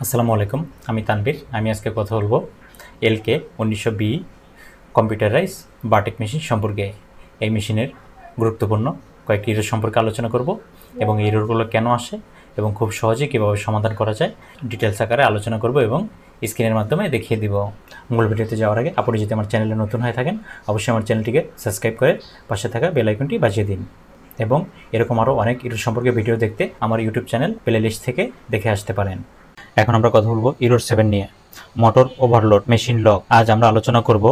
আসসালামু আলাইকুম, আমি তানভীর। আমি আজকে কথা বলবো এলকে 1900 কম্পিউটারাইজ বাটিক মেশিন সম্পর্কে। এই মেশিনের গুরুত্বপূর্ণ কয়েকটি এরর সম্পর্কে আলোচনা করব এবং এই এররগুলো কেন আসে এবং খুব সহজে কীভাবে সমাধান করা যায় ডিটেলস আকারে আলোচনা করব এবং স্ক্রিনের মাধ্যমে দেখিয়ে দিব। মূল ভিডিওতে যাওয়ার আগে আপনি যদি আমার চ্যানেলে নতুন হয়ে থাকেন অবশ্যই আমার চ্যানেলটিকে সাবস্ক্রাইব করে পাশে থাকা বেল আইকনটি বাজিয়ে দিন এবং এরকম আরও অনেক এরর সম্পর্কে ভিডিও দেখতে আমার ইউটিউব চ্যানেল প্লে লিস্ট থেকে দেখে আসতে পারেন। এখন আমরা কথা বলবো ইরর 7 নিয়ে, মোটর ওভারলোড মেশিন লক। আজ আমরা আলোচনা করব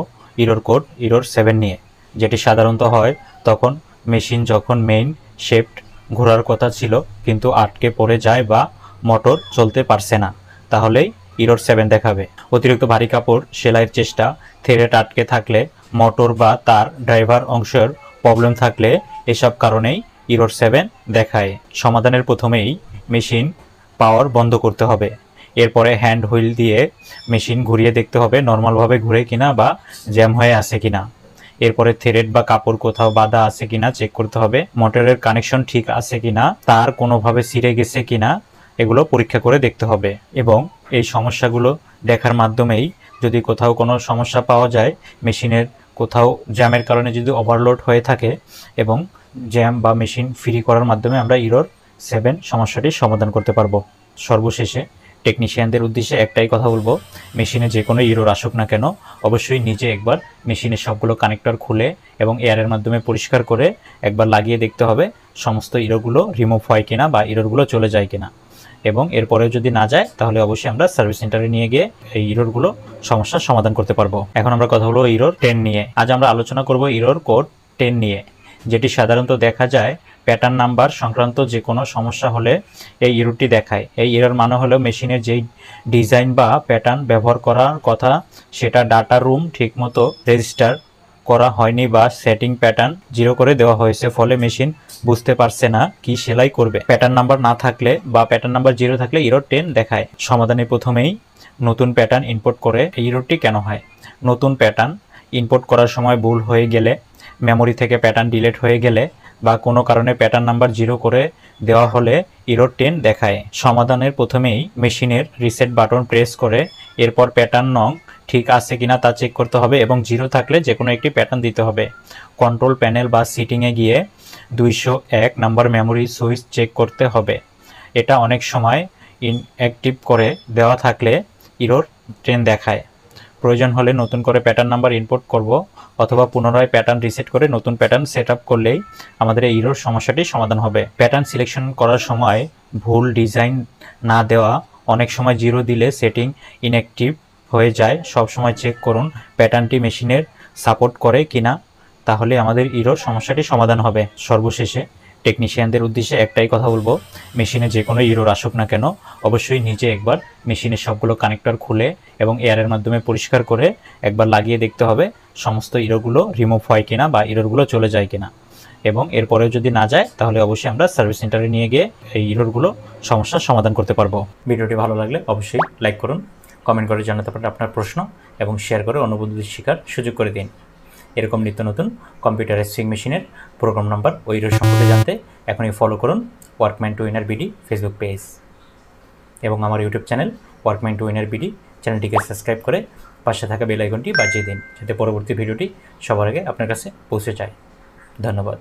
ইরর কোড ইরর 7 নিয়ে, যেটি সাধারণত হয় তখন মেশিন যখন মেইন শেফট ঘোরার কথা ছিল কিন্তু আটকে পড়ে যায় বা মোটর চলতে পারছে না, তাহলেই ইরর 7 দেখাবে। অতিরিক্ত ভারী কাপড় সেলাইয়ের চেষ্টা, থ্রেড আটকে থাকলে, মোটর বা তার ড্রাইভার অংশের প্রবলেম থাকলে এসব কারণেই ইরর 7 দেখায়। সমাধানের প্রথমেই মেশিন পাওয়ার বন্ধ করতে হবে। এরপরে হ্যান্ড হুইল দিয়ে মেশিন ঘুরিয়ে দেখতে হবে নর্মালভাবে ঘুরে কিনা বা জ্যাম হয়ে আছে কিনা। এরপরে থ্রেড বা কাপড় কোথাও বাঁধা আছে কিনা চেক করতে হবে। মোটরের কানেকশন ঠিক আছে কিনা, তার কোনোভাবে ছিঁড়ে গেছে কিনা, এগুলো পরীক্ষা করে দেখতে হবে। এবং এই সমস্যাগুলো দেখার মাধ্যমেই যদি কোথাও কোনো সমস্যা পাওয়া যায়, মেশিনের কোথাও জ্যামের কারণে যদি ওভারলোড হয়ে থাকে এবং জ্যাম বা মেশিন ফ্রি করার মাধ্যমে আমরা ইরর 7 সমস্যাটির সমাধান করতে পারবো। সর্বশেষে টেকনিশিয়ানদের উদ্দেশ্যে একটাই কথা বলবো, মেশিনে যে কোনো ইরর আসুক না কেন অবশ্যই নিজে একবার মেশিনের সবগুলো কানেক্টর খুলে এবং এয়ারের মাধ্যমে পরিষ্কার করে একবার লাগিয়ে দেখতে হবে সমস্ত ইররগুলো রিমুভ হয় কিনা বা ইররগুলো চলে যায় কিনা। এবং এরপরেও যদি না যায় তাহলে অবশ্যই আমরা সার্ভিস সেন্টারে নিয়ে গিয়ে এই ইররগুলো সমস্যার সমাধান করতে পারবো। এখন আমরা কথা বলবো ইরর 10 নিয়ে। আজ আমরা আলোচনা করব ইরর কোড 10 নিয়ে, যেটি সাধারণত দেখা যায় প্যাটার্ন নাম্বার সংক্রান্ত যে কোনো সমস্যা হলে এই ইররটি দেখায়। এই ইরর মানে হলো মেশিনের যেই ডিজাইন বা প্যাটার্ন ব্যবহার করার কথা সেটা ডাটা রুম ঠিকমতো রেজিস্টার করা হয়নি বা সেটিং প্যাটার্ন 0 করে দেওয়া হয়েছে, ফলে মেশিন বুঝতে পারছে না কি সেলাই করবে। প্যাটার্ন নাম্বার না থাকলে বা প্যাটার্ন নাম্বার 0 থাকলে ইরর 10 দেখায়। সমাধানে প্রথমেই নতুন প্যাটার্ন ইনপুট করে। এই ইররটি কেন হয়? নতুন প্যাটার্ন ইনপুট করার সময় ভুল হয়ে গেলে, মেমোরি থেকে প্যাটার্ন ডিলিট হয়ে গেলে বা কোনো কারণে প্যাটার্ন নাম্বার 0 করে দেওয়া হলে ইরর 10 দেখায়। সমাধানের প্রথমেই মেশিনের রিসেট বাটন প্রেস করে এরপর প্যাটার্ন নং ঠিক আছে কিনা তা চেক করতে হবে এবং 0 থাকলে যে কোনো একটি প্যাটার্ন দিতে হবে। কন্ট্রোল প্যানেল বা সিটিংয়ে গিয়ে 201 নাম্বার মেমোরি সুইচ চেক করতে হবে। এটা অনেক সময় ইনঅ্যাক্টিভ করে দেওয়া থাকলে ইরর 10 দেখায়। প্রয়োজন হলে নতুন করে প্যাটার্ন নাম্বার ইনপুট করব অথবা পুনরায় প্যাটার্ন রিসেট করে নতুন প্যাটার্ন সেট আপ করলেই আমাদের এই ইরর সমস্যাটি সমাধান হবে। প্যাটার্ন সিলেকশন করার সময় ভুল ডিজাইন না দেওয়া, অনেক সময় 0 দিলে সেটিং ইনঅ্যাক্টিভ হয়ে যায়। সব সময় চেক করুন প্যাটার্নটি মেশিনের সাপোর্ট করে কিনা, তাহলে আমাদের ইরর সমস্যাটি সমাধান হবে। সর্বশেষে টেকনিশিয়ানদের উদ্দেশ্যে একটাই কথা বলবো, মেশিনে যে কোনো ইরর আসুক না কেন অবশ্যই নিজে একবার মেশিনের সবগুলো কানেক্টর খুলে এবং এয়ারের মাধ্যমে পরিষ্কার করে একবার লাগিয়ে দেখতে হবে সমস্ত ইররগুলো রিমুভ হয় কিনা বা ইররগুলো চলে যায় কিনা। এবং এরপরেও যদি না যায় তাহলে অবশ্যই আমরা সার্ভিস সেন্টারে নিয়ে গিয়ে এই ইররগুলো সমস্যার সমাধান করতে পারবো। ভিডিওটি ভালো লাগলে অবশ্যই লাইক করুন, কমেন্ট করে জানাতে পারেন আপনার প্রশ্ন এবং শেয়ার করে অন্য বন্ধুদের শেখার সুযোগ করে দিন। এরকম নিত্য নতুন কম্পিউটার সুইং মেশিনের প্রোগ্রাম নাম্বার ও ইরর সম্পর্কে জানতে এখনই ফলো করুন workman to winner BD Facebook page এবং আমার YouTube channel workman to winner BD চ্যানেলটিকে সাবস্ক্রাইব করে পাশে থাকা বেল আইকনটি বাজিয়ে দিন, যাতে পরবর্তী ভিডিওটি সবার আগে আপনার কাছে পৌঁছে যায়। ধন্যবাদ।